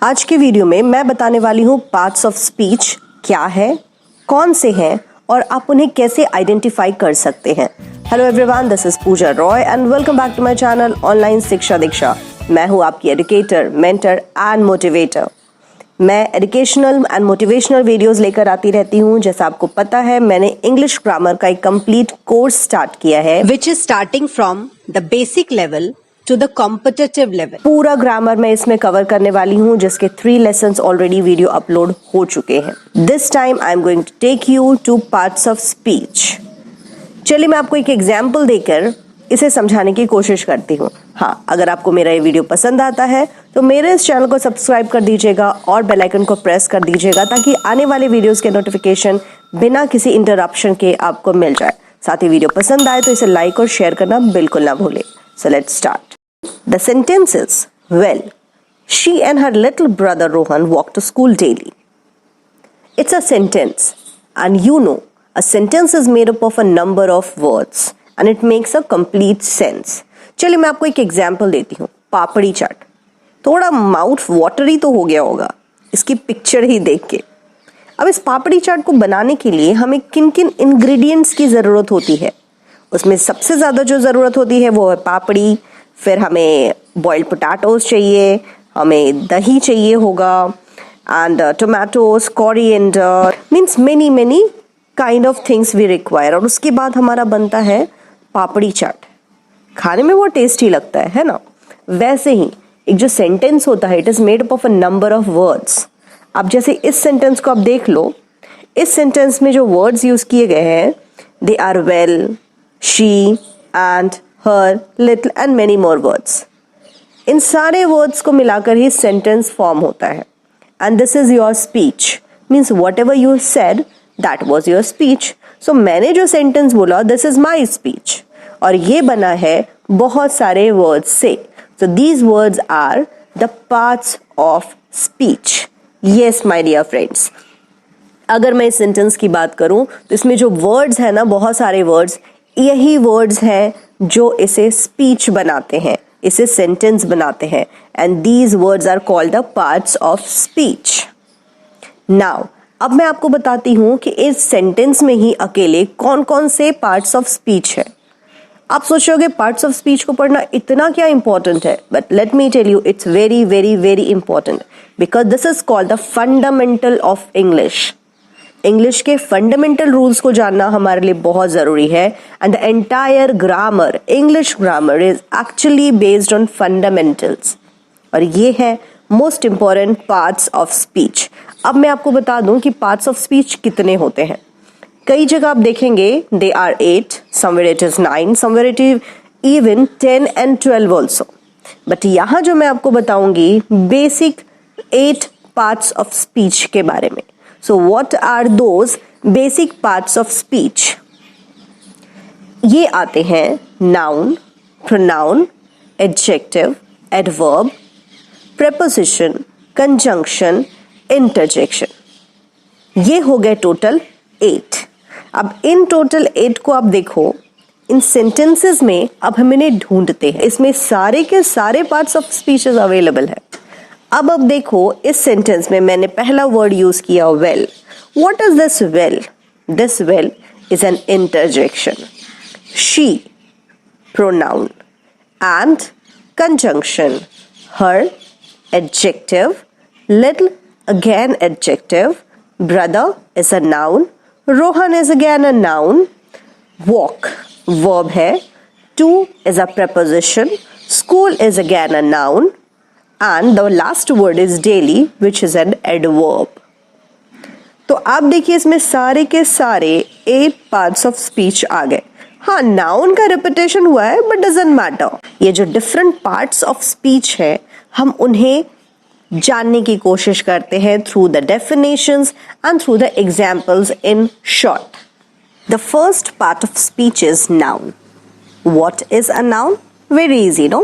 आज के वीडियो में मैं बताने वाली हूँ पार्ट्स ऑफ स्पीच क्या है, कौन से हैं और आप उन्हें कैसे आइडेंटिफाई कर सकते हैं। Hello everyone, this is Puja Roy and welcome back to my channel online Shiksha Diksha. मैं हूँ आपकी एजुकेटर, मेंटर एंड मोटिवेटर। मैं एजुकेशनल एंड मोटिवेशनल वीडियोस लेकर आती रहती हूँ। जैसा आपको पता है, मैंने इंग्लिश ग्रामर का एक कंप्लीट कोर्स स्टार्ट किया है which is starting from the basic level to the competitive level. पूरा ग्रामर मैं इसमें कवर करने वाली हूँ, जिसके 3 लेसन्स ऑलरेडी वीडियो अपलोड हो चुके हैं। This time I am going to take you to parts of speech. चलिए मैं आपको एक एग्जाम्पल देकर इसे समझाने की कोशिश करती हूँ। हाँ, अगर आपको मेरा ये वीडियो पसंद आता है तो मेरे इस चैनल को सब्सक्राइब कर दीजिएगा और बेल आइकन को प्रेस कर दीजिएगा ताकि आने वाले वीडियोस के नोटिफिकेशन बिना किसी इंटरप्शन के आपको मिल जाए। साथ ही वीडियो पसंद आए तो इसे लाइक और शेयर करना बिल्कुल ना भूलें। So let's start. The sentence is, well, she and her little brother Rohan walk to school daily. It's a sentence, and you know, a sentence is made up of a number of words and it makes a complete sense. चलिए मैं आपको एक example देती हूँ। पापड़ी चाट। थोड़ा mouth watery तो हो गया होगा इसकी पिक्चर ही देख के। अब इस पापड़ी चाट को बनाने के लिए हमें किन किन इंग्रेडिएंट्स की ज़रूरत होती है? उसमें सबसे ज़्यादा जो ज़रूरत होती है वो है पापड़ी, फिर हमें बॉइल्ड पोटैटोज चाहिए, हमें दही चाहिए होगा, and tomatoes, coriander, means many kind of things we require. और उसके बाद हमारा बनता है पापड़ी चाट। खाने में वो टेस्टी लगता है ना? वैसे ही एक जो सेंटेंस होता है, it is made up of a number of words. अब जैसे इस सेंटेंस को आप देख लो, इस सेंटेंस में जो वर्ड्स यूज़ किए गए हैं, they are well, she and her little and many more words. इन सारे वर्ड्स को मिलाकर ही सेंटेंस फॉर्म होता है। And this is your speech, means whatever you said that was your speech. So मैंने जो सेंटेंस बोला, दिस इज माई स्पीच, और ये बना है बहुत सारे वर्ड्स से। So these words are the parts of speech. Yes my dear friends, अगर मैं इस सेंटेंस की बात करूं तो इसमें जो वर्ड्स है ना, बहुत सारे वर्ड्स, यही वर्ड्स हैं जो इसे स्पीच बनाते हैं, इसे सेंटेंस बनाते हैं। And these words are called the parts of speech. Now अब मैं आपको बताती हूं कि इस सेंटेंस में ही अकेले कौन कौन से पार्ट्स ऑफ स्पीच है। आप सोचोगे पार्ट्स ऑफ स्पीच को पढ़ना इतना क्या इंपॉर्टेंट है, but let me tell you, it's very very very important because this is called the fundamental of English. English के फंडामेंटल रूल्स को जानना हमारे लिए बहुत ज़रूरी है। And the entire grammar, English grammar is actually based on fundamentals, और ये है most important parts of speech. अब मैं आपको बता दूं कि पार्ट्स ऑफ स्पीच कितने होते हैं। कई जगह आप देखेंगे they are 8, somewhere it is 9, somewhere it is even 10 and 12 also. But यहाँ जो मैं आपको बताऊंगी बेसिक 8 पार्ट्स ऑफ स्पीच के बारे में। So what are those basic parts of speech? ये आते हैं noun, pronoun, adjective, adverb, preposition, conjunction, interjection. ये हो गए टोटल 8। अब इन टोटल 8 को आप देखो, इन सेंटेंसेस में अब हम इन्हें ढूंढते हैं। इसमें सारे के सारे पार्ट्स ऑफ स्पीचेस अवेलेबल है। अब देखो, इस सेंटेंस में मैंने पहला वर्ड यूज किया well. What is this well? This well is an interjection. She, pronoun, and conjunction, her, adjective, little, again adjective, brother is a noun, Rohan is again a noun, walk verb है, to is a preposition, school is again a noun, and the last word is daily which is an adverb. तो आप देखिए इसमें सारे के सारे 8 parts of speech आ गए। हाँ, नाउन का रिपीटेशन हुआ है बट डजंट मैटर। ये जो डिफरेंट पार्ट्स ऑफ स्पीच है, हम उन्हें जानने की कोशिश करते हैं through the definitions and through the examples in short. The first part of speech is noun. What is a noun? Very easy, no?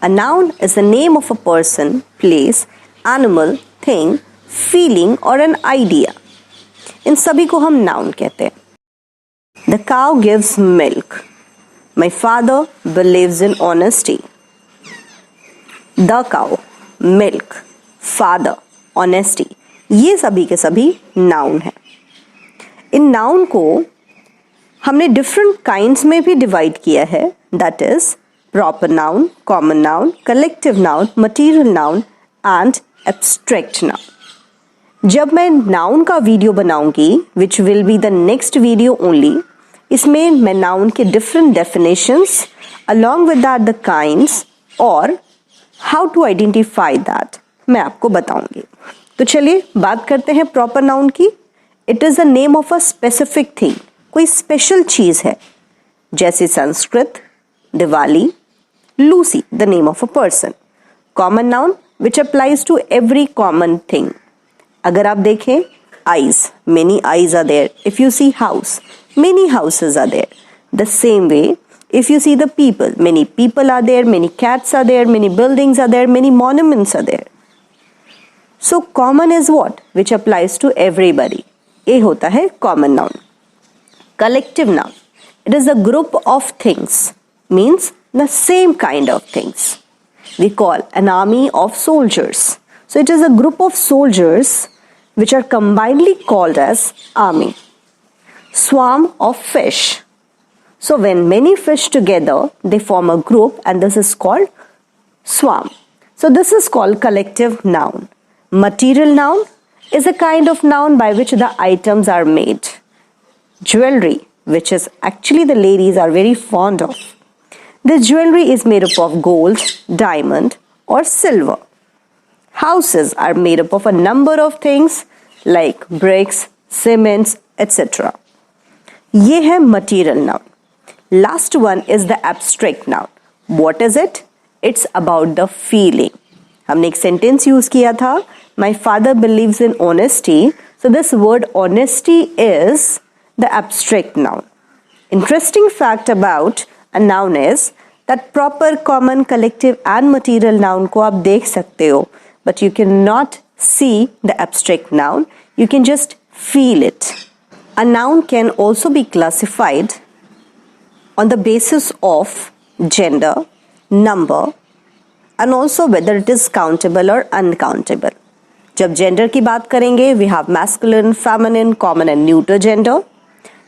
A noun is the name of a person, place, animal, thing, feeling or an idea. इन सभी को हम noun कहते हैं। The cow gives milk. My father believes in honesty. The cow, milk, father, honesty, ये सभी के सभी noun है। इन नाउन को हमने डिफरेंट काइंड्स में भी डिवाइड किया है, that is proper noun, common noun, collective noun, material noun and abstract noun. जब मैं नाउन का वीडियो बनाऊंगी, which will be the next video only, इसमें मैं नाउन के different definitions along with that the kinds और हाउ टू आइडेंटिफाई दैट मैं आपको बताऊंगी। तो चलिए बात करते हैं प्रॉपर नाउन की। It is the name of a specific thing, कोई स्पेशल चीज है, जैसे Sanskrit, Diwali, Lucy the name of a person. Common noun which applies to every common thing. अगर आप देखें, eyes, many eyes are there. If you see house, many houses are there. The same way if you see the people, many people are there, many cats are there, many buildings are there, many monuments are there. So common is what? Which applies to everybody. ये होता है common noun. Collective noun. It is a group of things. Means the same kind of things. We call an army of soldiers. So it is a group of soldiers which are combinedly called as army. Swarm of fish. So when many fish together, they form a group and this is called swarm. So this is called collective noun. Material noun is a kind of noun by which the items are made. Jewelry, which is actually the ladies are very fond of. This jewelry is made up of gold, diamond or silver. Houses are made up of a number of things like bricks, cements, etc. ये है material noun. Last one is the abstract noun. What is it? It's about the feeling. हमने एक sentence use किया था, my father believes in honesty. So this word honesty is the abstract noun. Interesting fact about a noun is that proper, common, collective and material noun को आप देख सकते हो, but you cannot see the abstract noun. You can just feel it. A noun can also be classified on the basis of gender, number and also whether it is countable or uncountable. जब gender की बात करेंगे, we have masculine, feminine, common and neuter gender.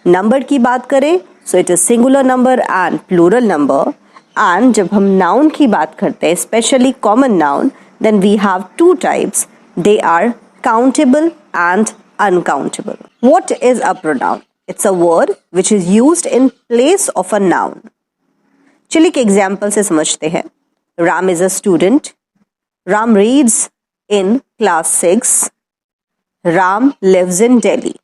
Number की बात करें, so it is singular number and plural number. And जब हम noun की बात करते हैं, especially common noun, then we have two types. They are countable and uncountable. What is a pronoun? It's a word which is used in place of a noun. चलिए एक example से समझते हैं. Ram is a student. Ram reads in class 6. Ram lives in Delhi.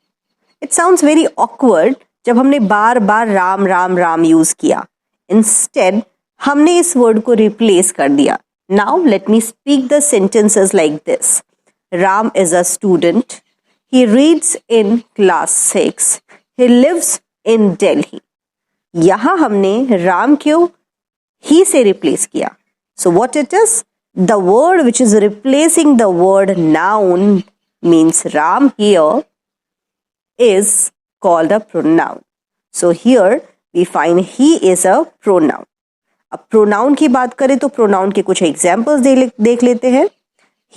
It sounds very awkward जब हमने बार बार Ram Ram Ram use किया. Instead, हमने इस वर्ड को रिप्लेस कर दिया. Now let me speak the sentences like this. Ram is a student. He reads in class 6. He lives in Delhi. यहाँ हमने राम क्यों ही से रिप्लेस किया. So what it is? The word which is replacing the word noun means Ram here is called a pronoun. So here we find he is a pronoun. अब pronoun की बात करें तो pronoun के कुछ examples देख लेते हैं.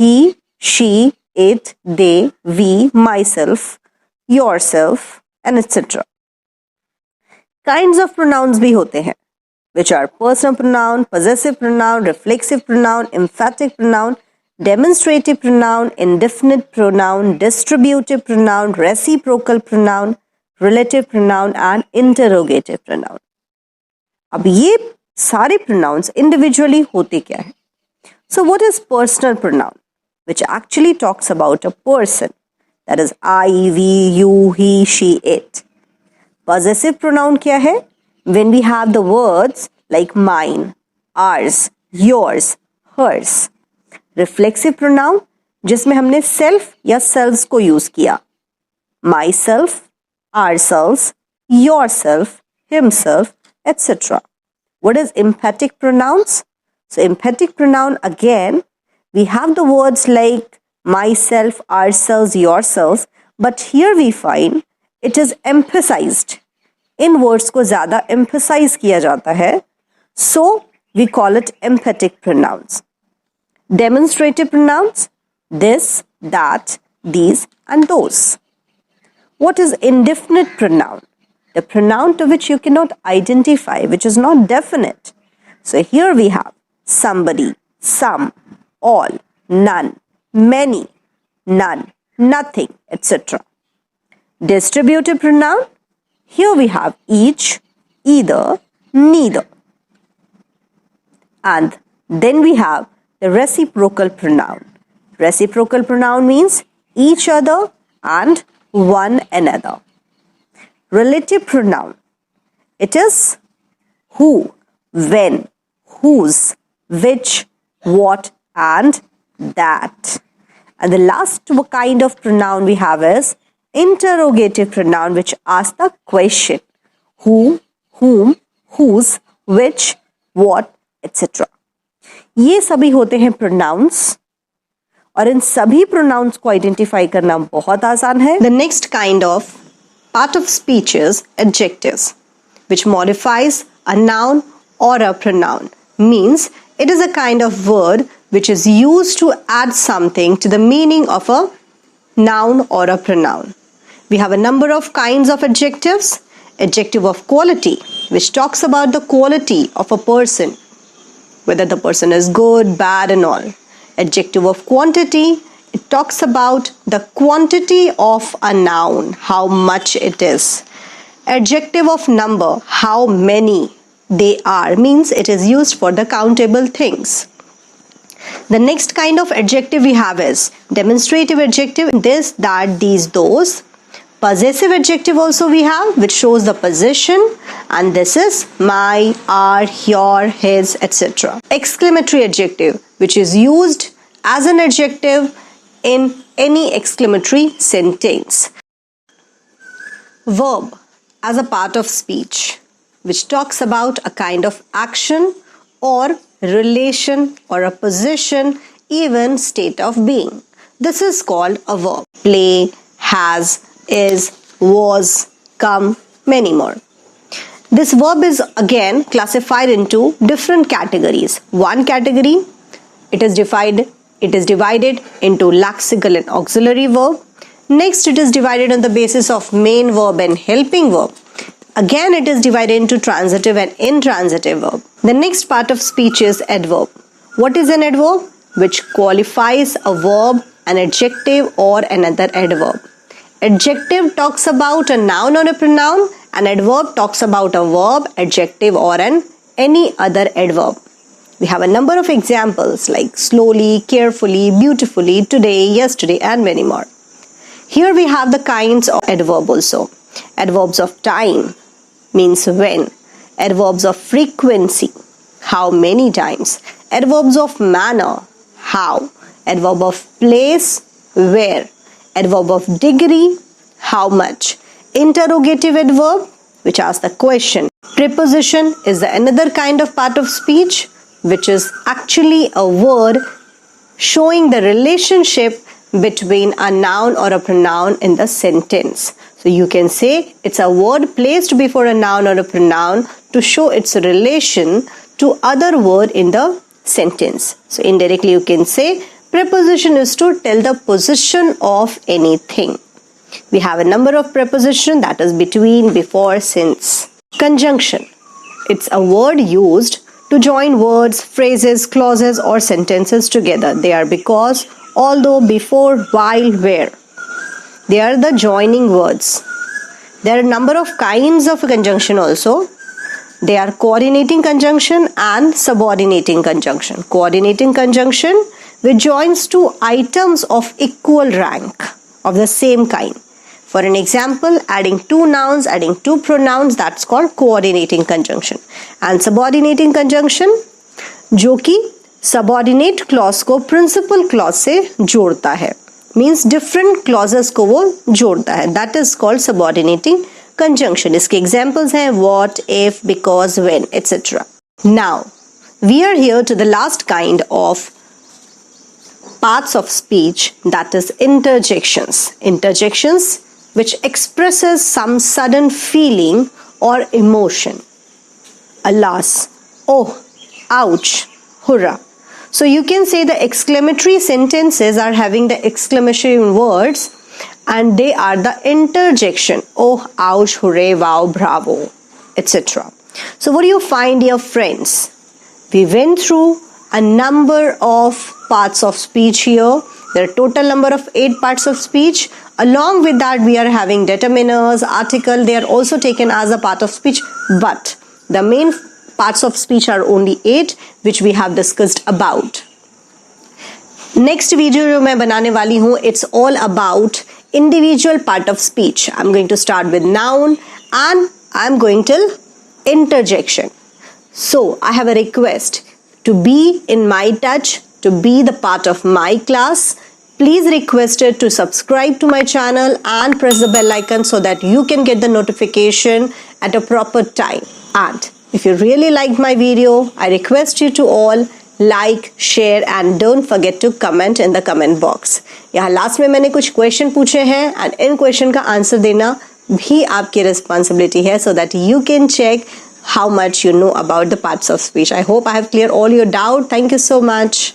He, she, it, they, we, myself, yourself and etc. Kinds of pronouns भी होते हैं, which are personal pronoun, possessive pronoun, reflexive pronoun, emphatic pronoun, demonstrative pronoun, indefinite pronoun, distributive pronoun, reciprocal pronoun, relative pronoun and interrogative pronoun. अब ये सारे pronouns individually होते क्या है? So what is personal pronoun? Which actually talks about a person. That is I, we, you, he, she, it. Possessive pronoun क्या है? When we have the words like mine, ours, yours, hers. Reflexive pronoun जिसमें हमने self या selves को use किया. Myself, ourselves, yourself, himself, etc. What is emphatic pronouns? So emphatic pronoun again, we have the words like myself, ourselves, yourselves, but here we find it is emphasized. In words को ज़्यादा emphasize किया जाता है, so we call it emphatic pronouns. Demonstrative pronouns, this, that, these, and those. What is indefinite pronoun? The pronoun to which you cannot identify, which is not definite. So here we have somebody, some, all, none, many, none, nothing, etc. Distributive pronoun. Here we have each, either, neither. And then we have the reciprocal pronoun. Reciprocal pronoun means each other and one another. Relative pronoun. It is who, when, whose, which, what, and that. And the last kind of pronoun we have is interrogative pronoun, which asks the question. Who, whom, whose, which, what, etc. ये सभी होते हैं pronouns और इन सभी pronouns को identify करना बहुत आसान है. The next kind of part of speech is adjectives, which modifies a noun or a pronoun. Means it is a kind of word which is used to add something to the meaning of a noun or a pronoun. We have a number of kinds of adjectives. Adjective of quality, which talks about the quality of a person, whether the person is good, bad, and all. Adjective of quantity, it talks about the quantity of a noun, how much it is. Adjective of number, how many they are, means it is used for the countable things. The next kind of adjective we have is demonstrative adjective, this, that, these, those. Possessive adjective also we have, which shows the possession, and this is my, our, your, his, etc. Exclamatory adjective, which is used as an adjective in any exclamatory sentence. Verb as a part of speech, which talks about a kind of action or relation or a position, even state of being. This is called a verb. Play, has, is, was, come, many more. This verb is again classified into different categories. One category, it is divided into lexical and auxiliary verb. Next, it is divided on the basis of main verb and helping verb. Again, it is divided into transitive and intransitive verb. The next part of speech is adverb. What is an adverb? Which qualifies a verb, an adjective, or another adverb. Adjective talks about a noun or a pronoun, and adverb talks about a verb, adjective, or any other adverb. We have a number of examples like slowly, carefully, beautifully, today, yesterday, and many more. Here we have the kinds of adverb also. Adverbs of time means when. Adverbs of frequency, how many times. Adverbs of manner, how. Adverb of place, where. Adverb of degree, how much. Interrogative adverb, which asks the question. Preposition is another kind of part of speech, which is actually a word showing the relationship between a noun or a pronoun in the sentence. So you can say it's a word placed before a noun or a pronoun to show its relation to other word in the sentence. So indirectly you can say preposition is to tell the position of anything. We have a number of prepositions, that is between, before, since. Conjunction. It's a word used to join words, phrases, clauses, or sentences together. They are because, although, before, while, where. They are the joining words. There are a number of kinds of conjunction also. They are coordinating conjunction and subordinating conjunction. Coordinating conjunction, which joins two items of equal rank, of the same kind. For an example, adding two nouns, adding two pronouns, that's called coordinating conjunction. And subordinating conjunction, जो कि subordinate clause को principal clause से जोड़ता है. Means different clauses को वो जोड़ता है. That is called subordinating conjunction. इसके examples हैं what, if, because, when, etc. Now, we are here to the last kind of parts of speech, that is interjections. Interjections which expresses some sudden feeling or emotion. Alas, oh, ouch, hurrah. So you can say the exclamatory sentences are having the exclamation words and they are the interjection. Oh, ouch, hooray, wow, bravo, etc. So what do you find, dear friends? We went through a number of parts of speech here. There are total number of 8 parts of speech. Along with that, we are having determiners, article. They are also taken as a part of speech. But the main parts of speech are only 8, which we have discussed about. Next video जो मैं बनाने वाली हूँ, it's all about individual part of speech. I'm going to start with noun and I'm going till interjection. So I have a request to be in my touch, to be the part of my class. Please request it to subscribe to my channel and press the bell icon so that you can get the notification at a proper time. And if you really liked my video, I request you to all like, share and don't forget to comment in the comment box. यहाँ last में मैंने कुछ question पूछे हैं and in question का answer देना भी आपकी रिस्पॉन्सिबिलिटी है so that you can check how much you know about the parts of speech. I hope I have cleared all your doubt. Thank you so much.